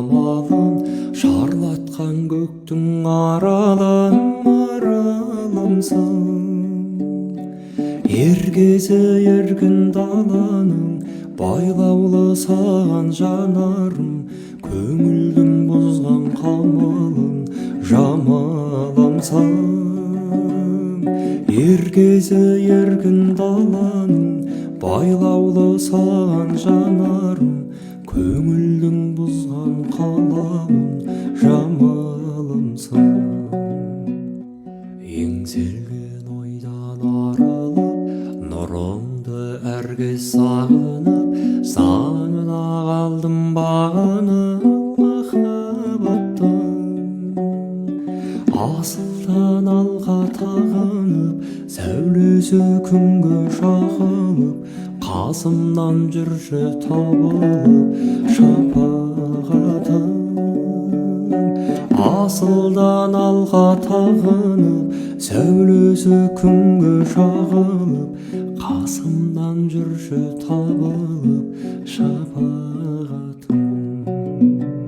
жамалын шарлатқан көктің аралымсың. Ергезі еркін даланың байлаулы саған жанарым, көңілдің бұзған қамалың жамалымсың. Ергезі еркін даланың байлаулы саған жанарым, көңілдің бұзған қаламын жамалымсың. Еңселген ойдан арылып, нұрыңды әркез сағынып, саңына қалдым бағынып махаббаттың. Асылдан алға тағынып, сәулесі күнге шағылып, қасымнан жүрші табылып шапағатың. Асылдан алға тағынып, сәулесі күнге шағылып, қасымнан жүрші табылып шапағатың.